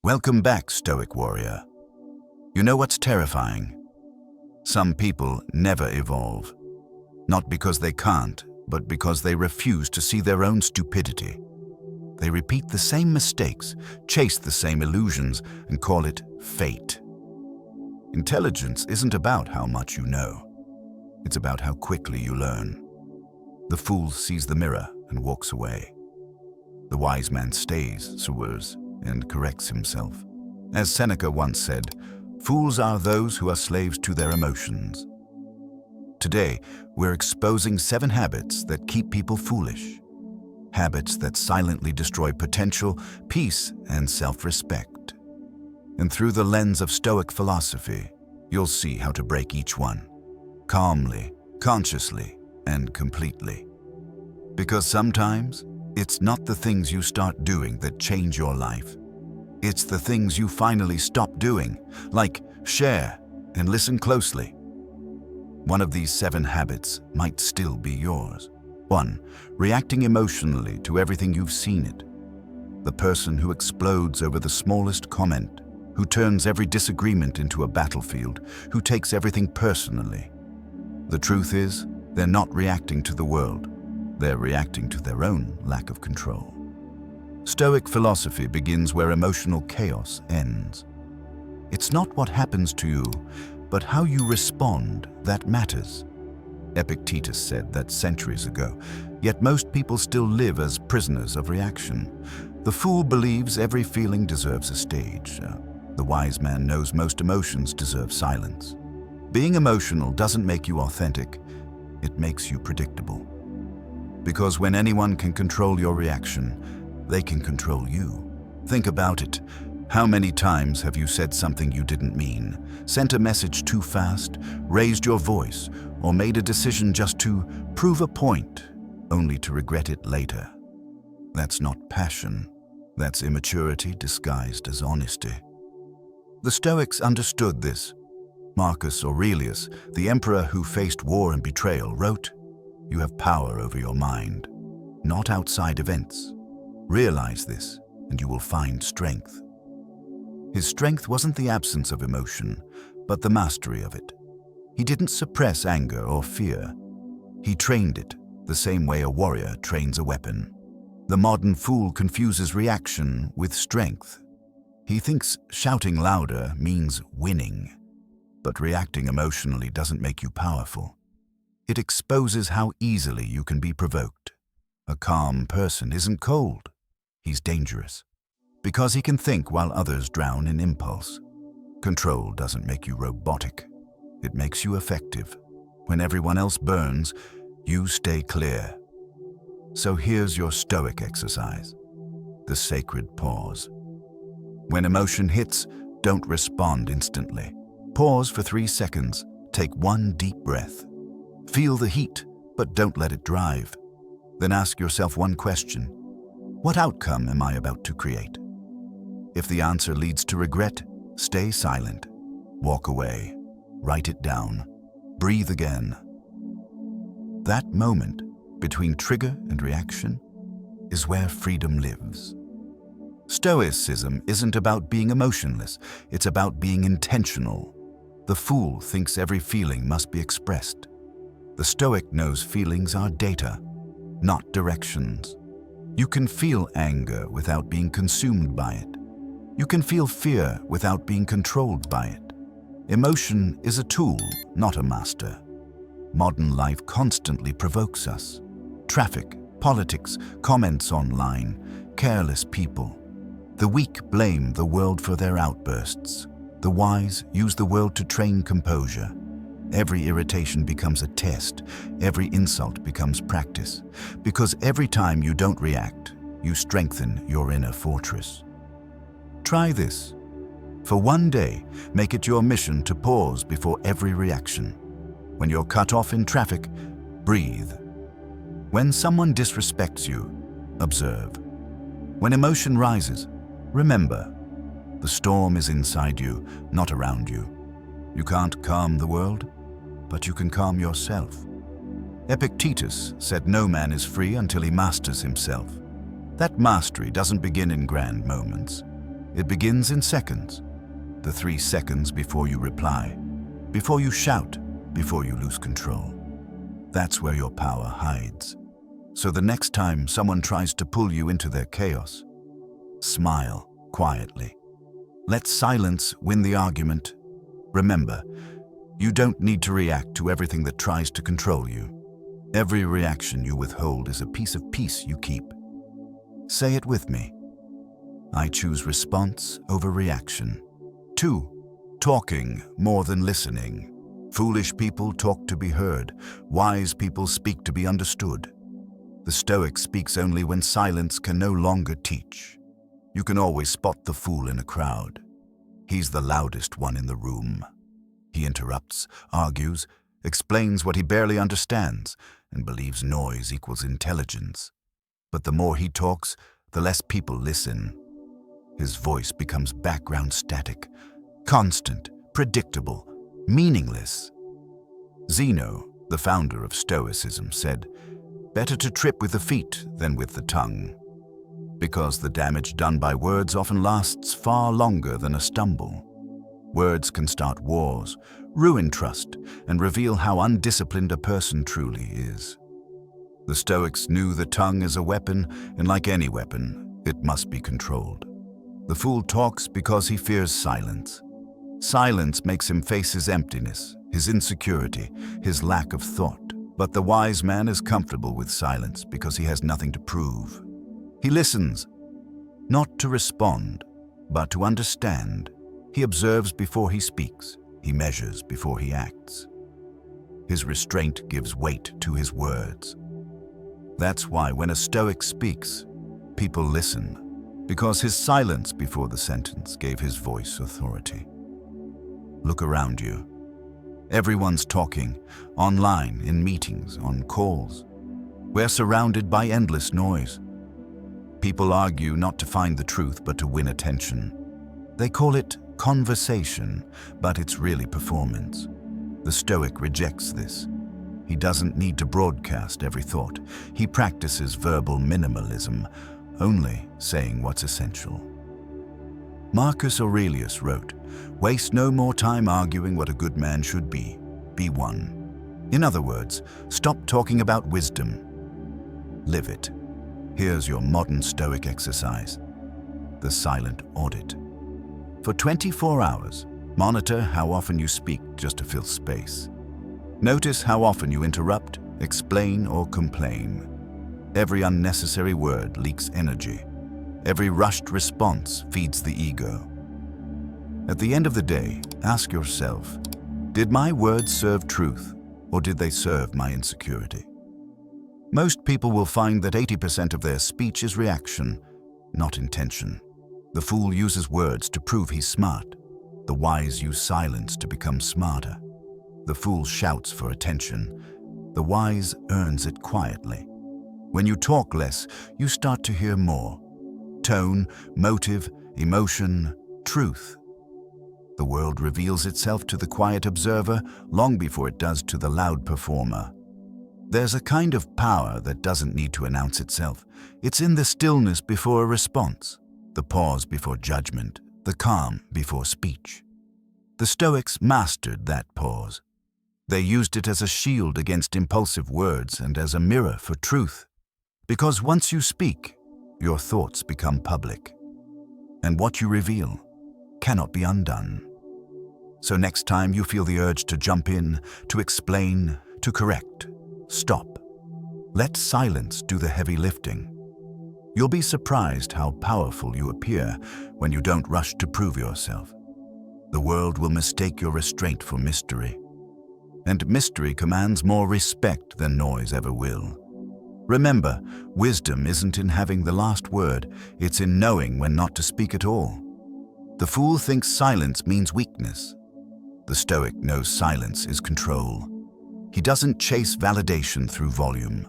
Welcome back, Stoic warrior. You know what's terrifying? Some people never evolve. Not because they can't, but because they refuse to see their own stupidity. They repeat the same mistakes, chase the same illusions, and call it fate. Intelligence isn't about how much you know. It's about how quickly you learn. The fool sees the mirror and walks away. The wise man stays, soars, and corrects himself. As Seneca once said, fools are those who are slaves to their emotions. Today, we're exposing 7 habits that keep people foolish. Habits that silently destroy potential, peace, and self-respect. And through the lens of Stoic philosophy, you'll see how to break each one. Calmly, consciously, and completely. Because sometimes, it's not the things you start doing that change your life. It's the things you finally stop doing, like share and listen closely. One of these 7 habits might still be yours. 1. Reacting emotionally to everything you've seen it. The person who explodes over the smallest comment, who turns every disagreement into a battlefield, who takes everything personally. The truth is, they're not reacting to the world. They're reacting to their own lack of control. Stoic philosophy begins where emotional chaos ends. It's not what happens to you, but how you respond that matters. Epictetus said that centuries ago, yet most people still live as prisoners of reaction. The fool believes every feeling deserves a stage. The wise man knows most emotions deserve silence. Being emotional doesn't make you authentic, it makes you predictable. Because when anyone can control your reaction, they can control you. Think about it. How many times have you said something you didn't mean, sent a message too fast, raised your voice, or made a decision just to prove a point, only to regret it later? That's not passion. That's immaturity disguised as honesty. The Stoics understood this. Marcus Aurelius, the emperor who faced war and betrayal, wrote, "You have power over your mind, not outside events. Realize this, and you will find strength." His strength wasn't the absence of emotion, but the mastery of it. He didn't suppress anger or fear. He trained it, the same way a warrior trains a weapon. The modern fool confuses reaction with strength. He thinks shouting louder means winning, but reacting emotionally doesn't make you powerful. It exposes how easily you can be provoked. A calm person isn't cold. He's dangerous, because he can think while others drown in impulse. Control doesn't make you robotic. It makes you effective. When everyone else burns, you stay clear. So here's your Stoic exercise, the sacred pause. When emotion hits, don't respond instantly. Pause for 3 seconds. Take 1 deep breath. Feel the heat, but don't let it drive. Then ask yourself one question. What outcome am I about to create? If the answer leads to regret, stay silent. Walk away. Write it down. Breathe again. That moment between trigger and reaction is where freedom lives. Stoicism isn't about being emotionless. It's about being intentional. The fool thinks every feeling must be expressed. The Stoic knows feelings are data, not directions. You can feel anger without being consumed by it. You can feel fear without being controlled by it. Emotion is a tool, not a master. Modern life constantly provokes us. Traffic, politics, comments online, careless people. The weak blame the world for their outbursts. The wise use the world to train composure. Every irritation becomes a test. Every insult becomes practice. Because every time you don't react, you strengthen your inner fortress. Try this. For 1 day, make it your mission to pause before every reaction. When you're cut off in traffic, breathe. When someone disrespects you, observe. When emotion rises, remember. The storm is inside you, not around you. You can't calm the world, but you can calm yourself. Epictetus said no man is free until he masters himself. That mastery doesn't begin in grand moments. It begins in seconds. The 3 seconds before you reply, before you shout, before you lose control. That's where your power hides. So the next time someone tries to pull you into their chaos, smile quietly. Let silence win the argument. Remember, you don't need to react to everything that tries to control you. Every reaction you withhold is a piece of peace you keep. Say it with me. I choose response over reaction. 2. Talking more than listening. Foolish people talk to be heard. Wise people speak to be understood. The Stoic speaks only when silence can no longer teach. You can always spot the fool in a crowd. He's the loudest one in the room. He interrupts, argues, explains what he barely understands, and believes noise equals intelligence. But the more he talks, the less people listen. His voice becomes background static, constant, predictable, meaningless. Zeno, the founder of Stoicism, said, "Better to trip with the feet than with the tongue," because the damage done by words often lasts far longer than a stumble. Words can start wars, ruin trust, and reveal how undisciplined a person truly is. The Stoics knew the tongue is a weapon, and like any weapon, it must be controlled. The fool talks because he fears silence. Silence makes him face his emptiness, his insecurity, his lack of thought. But the wise man is comfortable with silence because he has nothing to prove. He listens, not to respond, but to understand. He observes before he speaks. He measures before he acts. His restraint gives weight to his words. That's why when a Stoic speaks, people listen, because his silence before the sentence gave his voice authority. Look around you. Everyone's talking, online, in meetings, on calls. We're surrounded by endless noise. People argue not to find the truth, but to win attention. They call it conversation, but it's really performance. The Stoic rejects this. He doesn't need to broadcast every thought. He practices verbal minimalism, only saying what's essential. Marcus Aurelius wrote, "Waste no more time arguing what a good man should be. Be one." In other words, stop talking about wisdom. Live it. Here's your modern Stoic exercise: the silent audit. For 24 hours, monitor how often you speak just to fill space. Notice how often you interrupt, explain, or complain. Every unnecessary word leaks energy. Every rushed response feeds the ego. At the end of the day, ask yourself, did my words serve truth, or did they serve my insecurity? Most people will find that 80% of their speech is reaction, not intention. The fool uses words to prove he's smart. The wise use silence to become smarter. The fool shouts for attention. The wise earns it quietly. When you talk less, you start to hear more. Tone, motive, emotion, truth. The world reveals itself to the quiet observer long before it does to the loud performer. There's a kind of power that doesn't need to announce itself. It's in the stillness before a response, the pause before judgment, the calm before speech. The Stoics mastered that pause. They used it as a shield against impulsive words and as a mirror for truth. Because once you speak, your thoughts become public. And what you reveal cannot be undone. So next time you feel the urge to jump in, to explain, to correct, stop. Let silence do the heavy lifting. You'll be surprised how powerful you appear when you don't rush to prove yourself. The world will mistake your restraint for mystery. And mystery commands more respect than noise ever will. Remember, wisdom isn't in having the last word, it's in knowing when not to speak at all. The fool thinks silence means weakness. The Stoic knows silence is control. He doesn't chase validation through volume.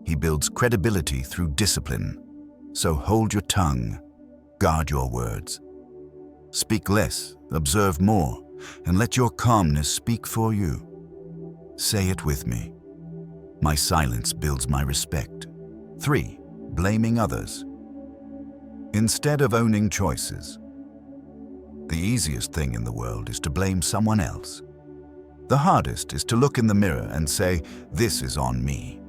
He builds credibility through discipline. So hold your tongue, guard your words. Speak less, observe more, and let your calmness speak for you. Say it with me. My silence builds my respect. 3. Blaming others. Instead of owning choices, The easiest thing in the world is to blame someone else. The hardest is to look in the mirror and say, "This is on me."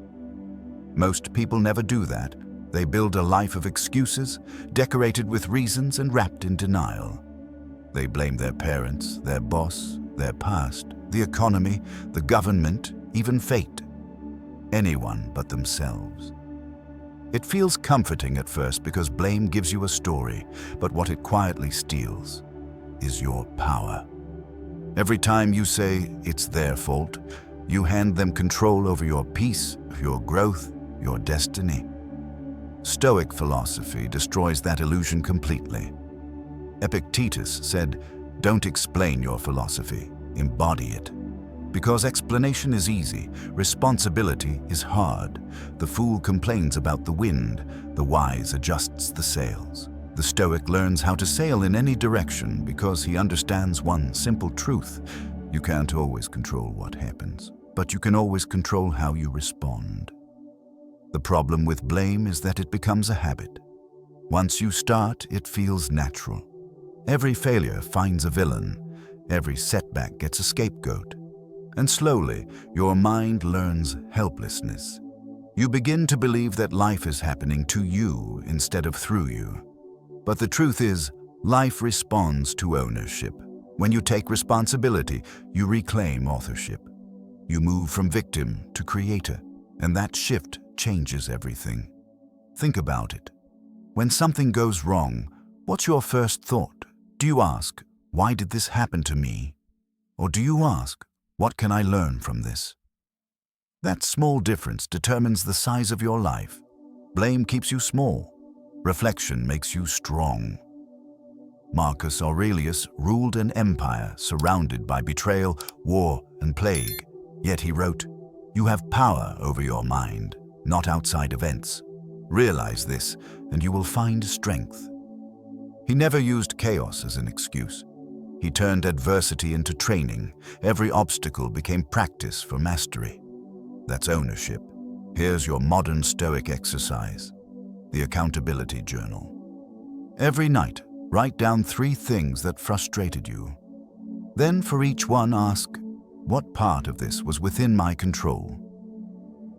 Most people never do that. They build a life of excuses, decorated with reasons and wrapped in denial. They blame their parents, their boss, their past, the economy, the government, even fate. Anyone but themselves. It feels comforting at first because blame gives you a story, but what it quietly steals is your power. Every time you say it's their fault, you hand them control over your peace, your growth, your destiny. Stoic philosophy destroys that illusion completely. Epictetus said, "Don't explain your philosophy, embody it." Because explanation is easy, responsibility is hard. The fool complains about the wind, the wise adjusts the sails. The Stoic learns how to sail in any direction because he understands one simple truth. You can't always control what happens, but you can always control how you respond. The problem with blame is that it becomes a habit. Once you start, it feels natural. Every failure finds a villain. Every setback gets a scapegoat. And slowly, your mind learns helplessness. You begin to believe that life is happening to you instead of through you. But the truth is, life responds to ownership. When you take responsibility, you reclaim authorship. You move from victim to creator, and that shift changes everything. Think about it. When something goes wrong, what's your first thought? Do you ask, "Why did this happen to me?" Or do you ask, "What can I learn from this?" That small difference determines the size of your life. Blame keeps you small. Reflection makes you strong. Marcus Aurelius ruled an empire surrounded by betrayal, war, and plague. Yet he wrote, "You have power over your mind, not outside events. Realize this, and you will find strength." He never used chaos as an excuse. He turned adversity into training. Every obstacle became practice for mastery. That's ownership. Here's your modern Stoic exercise, the accountability journal. Every night, write down 3 things that frustrated you. Then for each one ask, what part of this was within my control?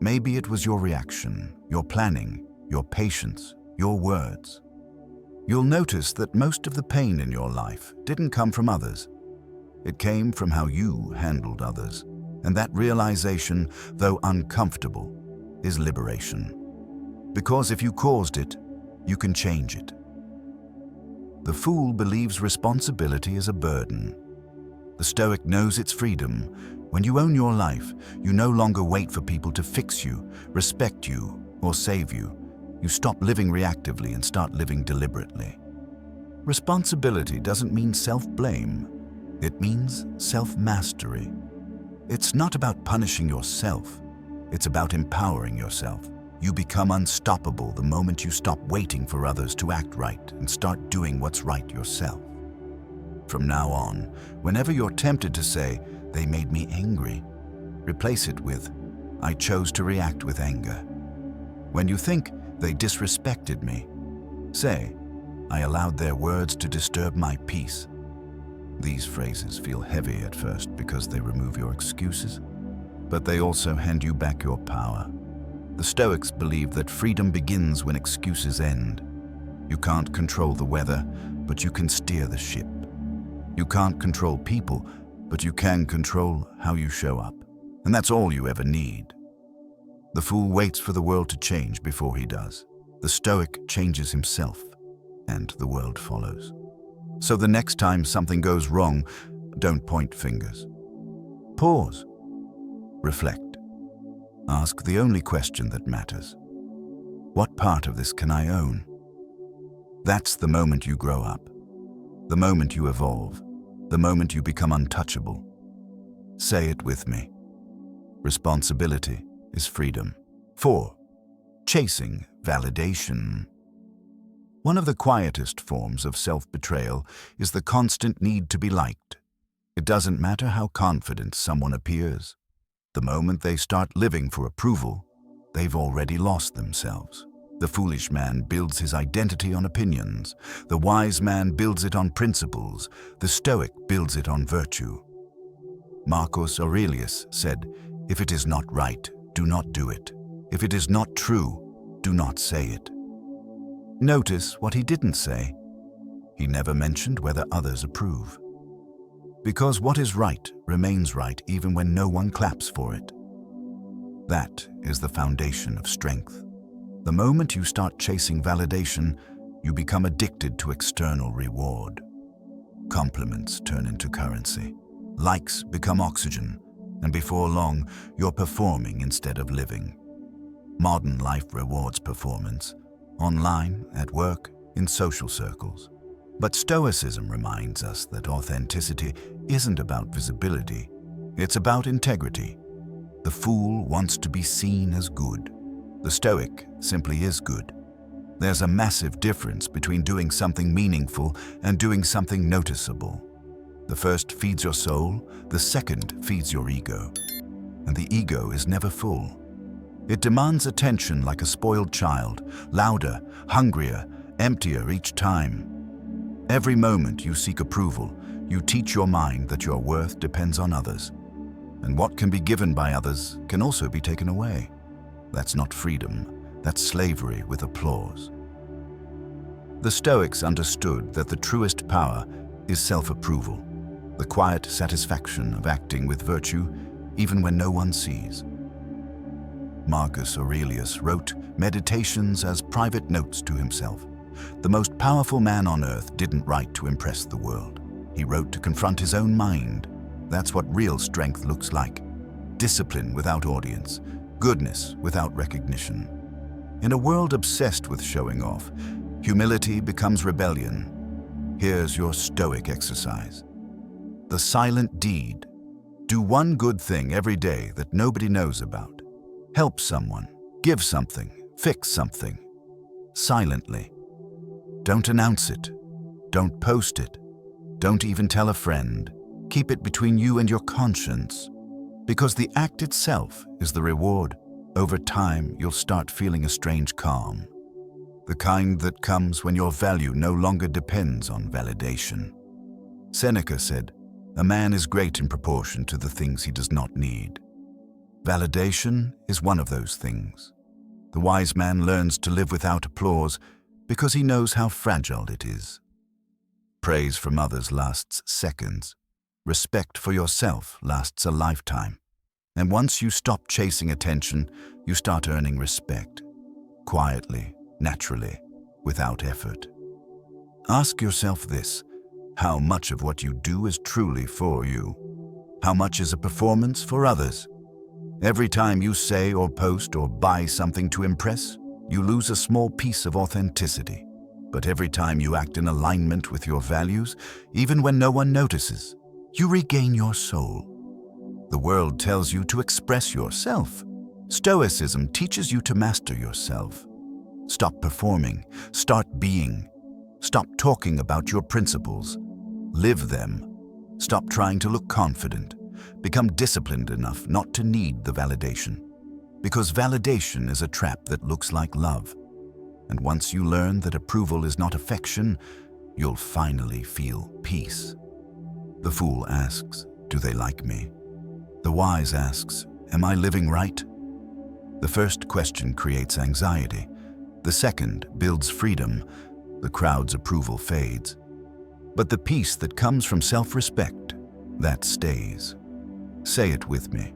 Maybe it was your reaction, your planning, your patience, your words. You'll notice that most of the pain in your life didn't come from others. It came from how you handled others. And that realization, though uncomfortable, is liberation. Because if you caused it, you can change it. The fool believes responsibility is a burden. The Stoic knows it's freedom. When you own your life, you no longer wait for people to fix you, respect you, or save you. You stop living reactively and start living deliberately. Responsibility doesn't mean self-blame. It means self-mastery. It's not about punishing yourself. It's about empowering yourself. You become unstoppable the moment you stop waiting for others to act right and start doing what's right yourself. From now on, whenever you're tempted to say, "They made me angry," replace it with, "I chose to react with anger." When you think, "They disrespected me," say, "I allowed their words to disturb my peace." These phrases feel heavy at first because they remove your excuses, but they also hand you back your power. The Stoics believe that freedom begins when excuses end. You can't control the weather, but you can steer the ship. You can't control people, but you can control how you show up. And that's all you ever need. The fool waits for the world to change before he does. The Stoic changes himself, and the world follows. So the next time something goes wrong, don't point fingers. Pause. Reflect. Ask the only question that matters. What part of this can I own? That's the moment you grow up. The moment you evolve. The moment you become untouchable. Say it with me. Responsibility is freedom. 4. Chasing validation. One of the quietest forms of self-betrayal is the constant need to be liked. It doesn't matter how confident someone appears. The moment they start living for approval, they've already lost themselves. The foolish man builds his identity on opinions. The wise man builds it on principles. The Stoic builds it on virtue. Marcus Aurelius said, "If it is not right, do not do it. If it is not true, do not say it." Notice what he didn't say. He never mentioned whether others approve. Because what is right remains right even when no one claps for it. That is the foundation of strength. The moment you start chasing validation, you become addicted to external reward. Compliments turn into currency. Likes become oxygen, and before long, you're performing instead of living. Modern life rewards performance, online, at work, in social circles. But Stoicism reminds us that authenticity isn't about visibility, it's about integrity. The fool wants to be seen as good. The Stoic simply is good. There's a massive difference between doing something meaningful and doing something noticeable. The first feeds your soul, the second feeds your ego. And the ego is never full. It demands attention like a spoiled child, louder, hungrier, emptier each time. Every moment you seek approval, you teach your mind that your worth depends on others. And what can be given by others can also be taken away. That's not freedom, that's slavery with applause. The Stoics understood that the truest power is self-approval, the quiet satisfaction of acting with virtue even when no one sees. Marcus Aurelius wrote meditations as private notes to himself. The most powerful man on earth didn't write to impress the world. He wrote to confront his own mind. That's what real strength looks like. Discipline without audience, goodness without recognition. In a world obsessed with showing off, humility becomes rebellion. Here's your Stoic exercise. The silent deed. Do one good thing every day that nobody knows about. Help someone, give something, fix something. Silently. Don't announce it. Don't post it. Don't even tell a friend. Keep it between you and your conscience. Because the act itself is the reward. Over time, you'll start feeling a strange calm. The kind that comes when your value no longer depends on validation. Seneca said, "A man is great in proportion to the things he does not need." Validation is one of those things. The wise man learns to live without applause because he knows how fragile it is. Praise from others lasts seconds. Respect for yourself lasts a lifetime. And once you stop chasing attention, you start earning respect. Quietly, naturally, without effort. Ask yourself this: how much of what you do is truly for you? How much is a performance for others? Every time you say or post or buy something to impress, you lose a small piece of authenticity. But every time you act in alignment with your values, even when no one notices, you regain your soul. The world tells you to express yourself. Stoicism teaches you to master yourself. Stop performing, start being. Stop talking about your principles. Live them. Stop trying to look confident. Become disciplined enough not to need the validation. Because validation is a trap that looks like love. And once you learn that approval is not affection, you'll finally feel peace. The fool asks, "Do they like me?" The wise asks, "Am I living right?" The first question creates anxiety. The second builds freedom. The crowd's approval fades. But the peace that comes from self-respect, that stays. Say it with me.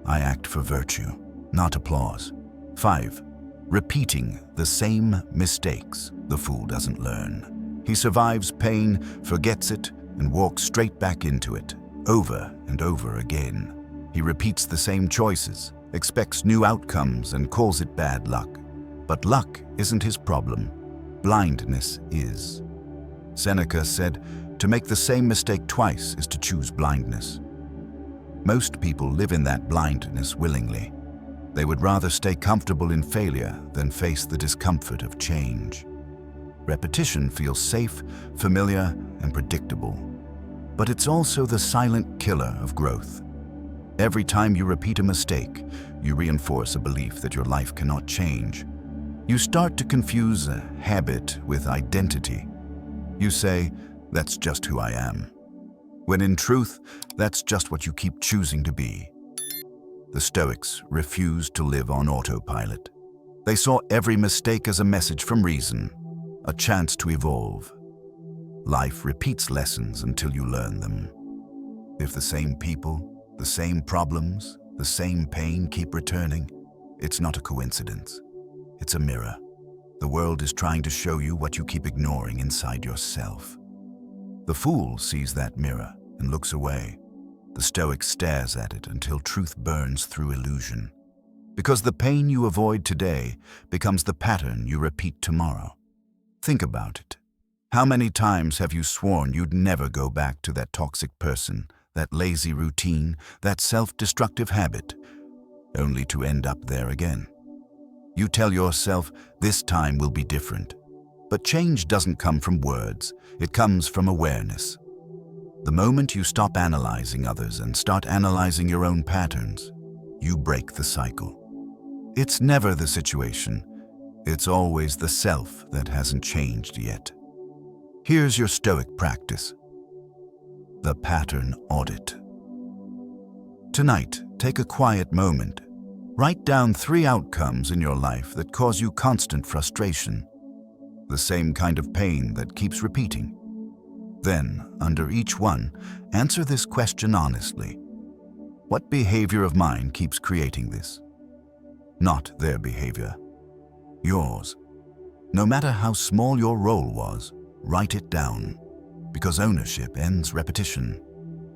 I act for virtue, not applause. 5. Repeating the same mistakes the fool doesn't learn. He survives pain, forgets it, and walks straight back into it, over and over again. He repeats the same choices, expects new outcomes, and calls it bad luck. But luck isn't his problem. Blindness is. Seneca said, "To make the same mistake twice is to choose blindness." Most people live in that blindness willingly. They would rather stay comfortable in failure than face the discomfort of change. Repetition feels safe, familiar, and predictable. But it's also the silent killer of growth. Every time you repeat a mistake, you reinforce a belief that your life cannot change. You start to confuse a habit with identity. You say, "That's just who I am," when in truth, that's just what you keep choosing to be. The Stoics refused to live on autopilot. They saw every mistake as a message from reason, a chance to evolve. Life repeats lessons until you learn them. If the same people, the same problems, the same pain keep returning, it's not a coincidence. It's a mirror. The world is trying to show you what you keep ignoring inside yourself. The fool sees that mirror and looks away. The Stoic stares at it until truth burns through illusion. Because the pain you avoid today becomes the pattern you repeat tomorrow. Think about it. How many times have you sworn you'd never go back to that toxic person, that lazy routine, that self-destructive habit, only to end up there again? You tell yourself, this time will be different. But change doesn't come from words, it comes from awareness. The moment you stop analyzing others and start analyzing your own patterns, you break the cycle. It's never the situation, it's always the self that hasn't changed yet. Here's your Stoic practice. The pattern audit. Tonight, take a quiet moment. Write down 3 outcomes in your life that cause you constant frustration, the same kind of pain that keeps repeating. Then, under each one, answer this question honestly. What behavior of mine keeps creating this? Not their behavior. Yours. No matter how small your role was, write it down, because ownership ends repetition.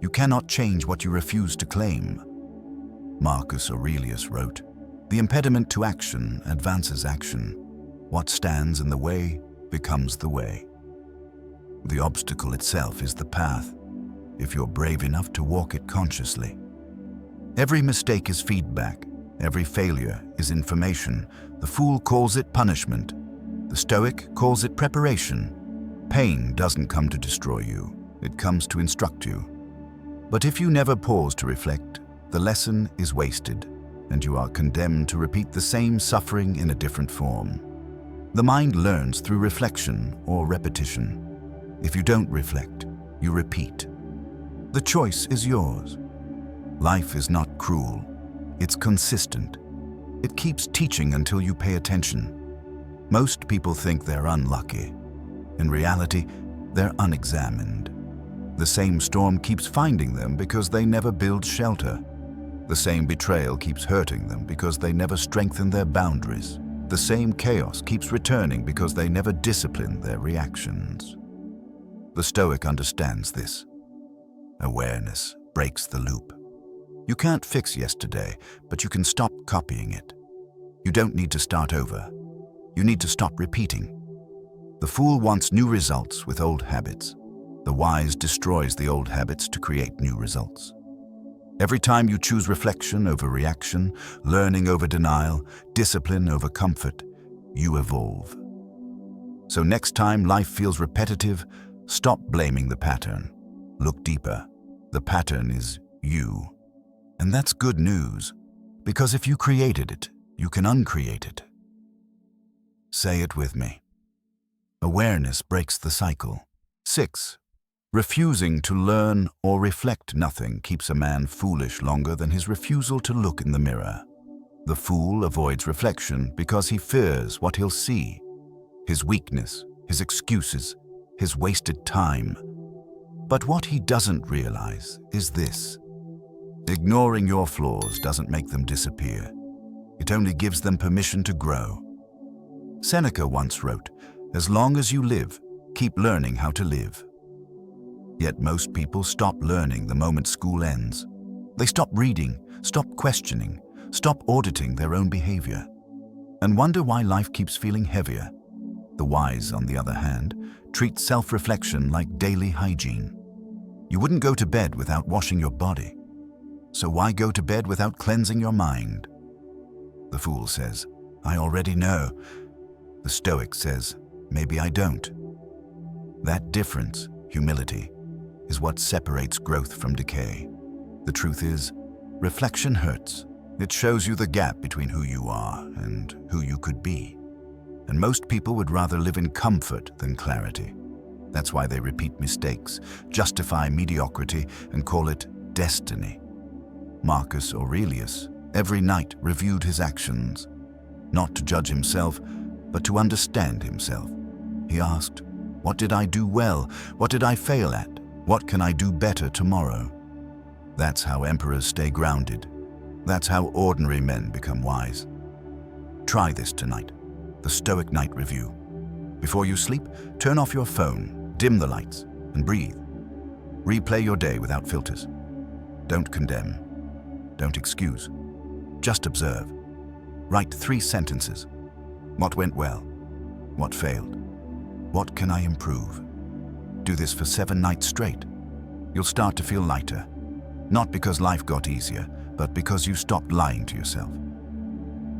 You cannot change what you refuse to claim. Marcus Aurelius wrote, "The impediment to action advances action. What stands in the way becomes the way." The obstacle itself is the path, if you're brave enough to walk it consciously. Every mistake is feedback. Every failure is information. The fool calls it punishment. The Stoic calls it preparation. Pain doesn't come to destroy you. It comes to instruct you. But if you never pause to reflect, the lesson is wasted, and you are condemned to repeat the same suffering in a different form. The mind learns through reflection or repetition. If you don't reflect, you repeat. The choice is yours. Life is not cruel. It's consistent. It keeps teaching until you pay attention. Most people think they're unlucky. In reality, they're unexamined. The same storm keeps finding them because they never build shelter. The same betrayal keeps hurting them because they never strengthen their boundaries. The same chaos keeps returning because they never discipline their reactions. The Stoic understands this. Awareness breaks the loop. You can't fix yesterday, but you can stop copying it. You don't need to start over. You need to stop repeating. The fool wants new results with old habits. The wise destroys the old habits to create new results. Every time you choose reflection over reaction, learning over denial, discipline over comfort, you evolve. So next time life feels repetitive, stop blaming the pattern. Look deeper. The pattern is you. And that's good news, because if you created it, you can uncreate it. Say it with me. Awareness breaks the cycle. 6. Refusing to learn or reflect nothing keeps a man foolish longer than his refusal to look in the mirror. The fool avoids reflection because he fears what he'll see, his weakness, his excuses, his wasted time. But what he doesn't realize is this. Ignoring your flaws doesn't make them disappear. It only gives them permission to grow. Seneca once wrote, "As long as you live, keep learning how to live." Yet most people stop learning the moment school ends. They stop reading, stop questioning, stop auditing their own behavior, and wonder why life keeps feeling heavier. The wise, on the other hand, treat self-reflection like daily hygiene. You wouldn't go to bed without washing your body. So why go to bed without cleansing your mind? The fool says, "I already know." The Stoic says, "Maybe I don't." That difference, humility, is what separates growth from decay. The truth is, reflection hurts. It shows you the gap between who you are and who you could be. and most people would rather live in comfort than clarity. That's why they repeat mistakes, justify mediocrity, and call it destiny. Marcus Aurelius every night reviewed his actions, not to judge himself, but to understand himself. He asked, "What did I do well? What did I fail at? What can I do better tomorrow?" That's how emperors stay grounded. That's how ordinary men become wise. Try this tonight, the Stoic Night Review. Before you sleep, turn off your phone, dim the lights, and breathe. Replay your day without filters. Don't condemn. Don't excuse. Just observe. Write 3 sentences. What went well? What failed? What can I improve? Do this for 7 nights straight. You'll start to feel lighter. Not because life got easier, but because you stopped lying to yourself.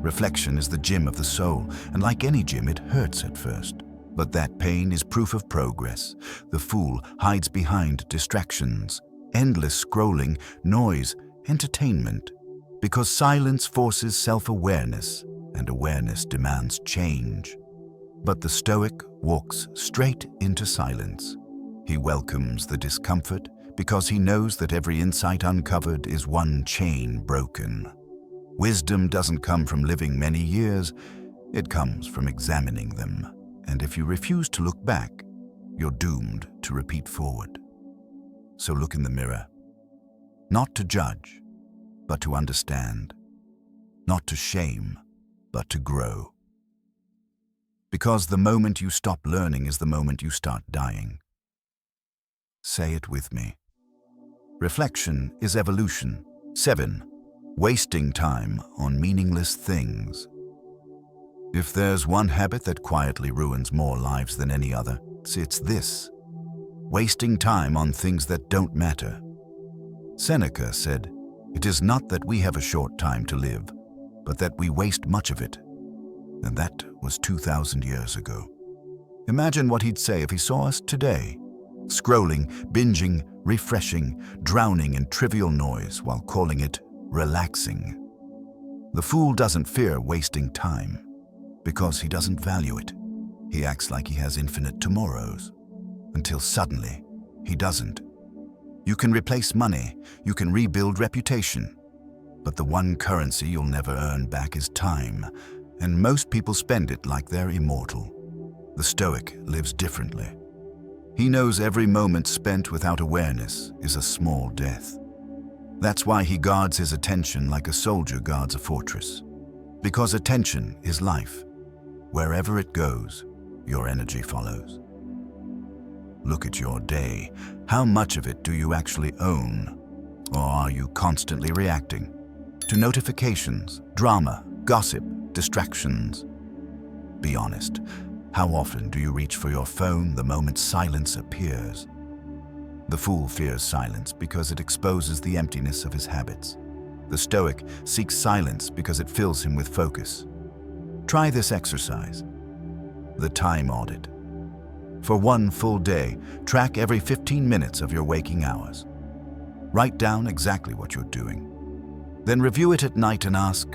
Reflection is the gym of the soul, and like any gym, it hurts at first. But that pain is proof of progress. The fool hides behind distractions, endless scrolling, noise, entertainment, because silence forces self-awareness, and awareness demands change. But the Stoic walks straight into silence. He welcomes the discomfort because he knows that every insight uncovered is one chain broken. Wisdom doesn't come from living many years, it comes from examining them. And if you refuse to look back, you're doomed to repeat forward. So look in the mirror, not to judge, but to understand, not to shame, but to grow. Because the moment you stop learning is the moment you start dying. Say it with me. Reflection is evolution. 7. Wasting time on meaningless things. If there's one habit that quietly ruins more lives than any other, it's this: wasting time on things that don't matter. Seneca said, "It is not that we have a short time to live, but that we waste much of it." And that was 2,000 years ago. Imagine what he'd say if he saw us today, scrolling, binging, refreshing, drowning in trivial noise while calling it relaxing. The fool doesn't fear wasting time because he doesn't value it. He acts like he has infinite tomorrows, until suddenly he doesn't. You can replace money, you can rebuild reputation, but the one currency you'll never earn back is time, and most people spend it like they're immortal. The Stoic lives differently. He knows every moment spent without awareness is a small death. That's why he guards his attention like a soldier guards a fortress. Because attention is life. Wherever it goes, your energy follows. Look at your day. How much of it do you actually own? Or are you constantly reacting to notifications, drama, gossip, distractions? Be honest. How often do you reach for your phone the moment silence appears? The fool fears silence because it exposes the emptiness of his habits. The Stoic seeks silence because it fills him with focus. Try this exercise. The time audit. For one full day, track every 15 minutes of your waking hours. Write down exactly what you're doing. Then review it at night and ask,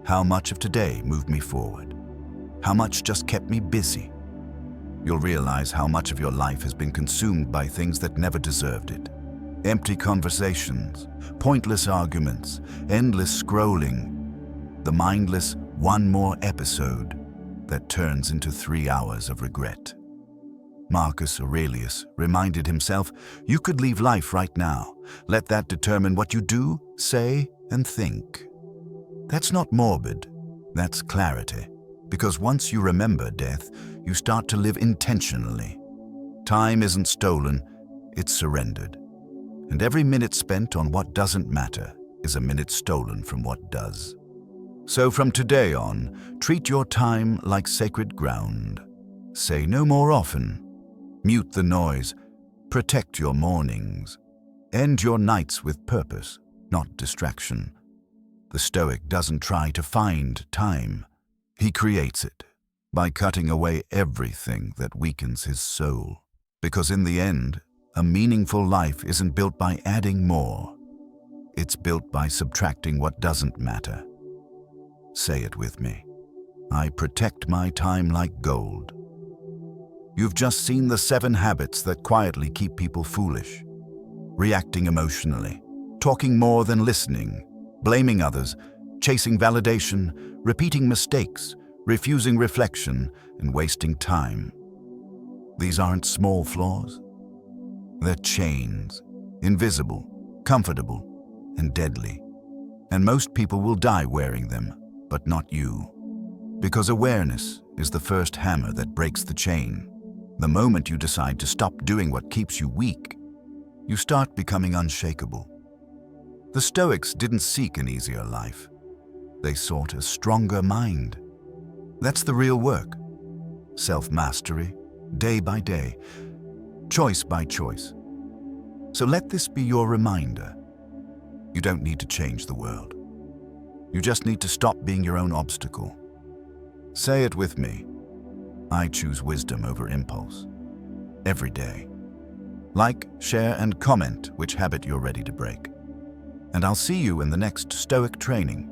how much of today moved me forward? How much just kept me busy? You'll realize how much of your life has been consumed by things that never deserved it. Empty conversations, pointless arguments, endless scrolling, the mindless one more episode that turns into 3 hours of regret. Marcus Aurelius reminded himself, you could leave life right now. Let that determine what you do, say, and think. That's not morbid, that's clarity. Because once you remember death, you start to live intentionally. Time isn't stolen, it's surrendered. And every minute spent on what doesn't matter is a minute stolen from what does. So from today on, treat your time like sacred ground. Say no more often. Mute the noise. Protect your mornings. End your nights with purpose, not distraction. The Stoic doesn't try to find time. He creates it by cutting away everything that weakens his soul. Because in the end, a meaningful life isn't built by adding more. It's built by subtracting what doesn't matter. Say it with me. I protect my time like gold. You've just seen the 7 habits that quietly keep people foolish. Reacting emotionally, talking more than listening, blaming others, chasing validation, repeating mistakes, refusing reflection, and wasting time. These aren't small flaws. They're chains, invisible, comfortable, and deadly. And most people will die wearing them, but not you. Because awareness is the first hammer that breaks the chain. The moment you decide to stop doing what keeps you weak, you start becoming unshakable. The Stoics didn't seek an easier life. They sought a stronger mind. That's the real work. Self-mastery, day by day, choice by choice. So let this be your reminder. You don't need to change the world. You just need to stop being your own obstacle. Say it with me. I choose wisdom over impulse. Every day. Like, share, and comment which habit you're ready to break. And I'll see you in the next Stoic training.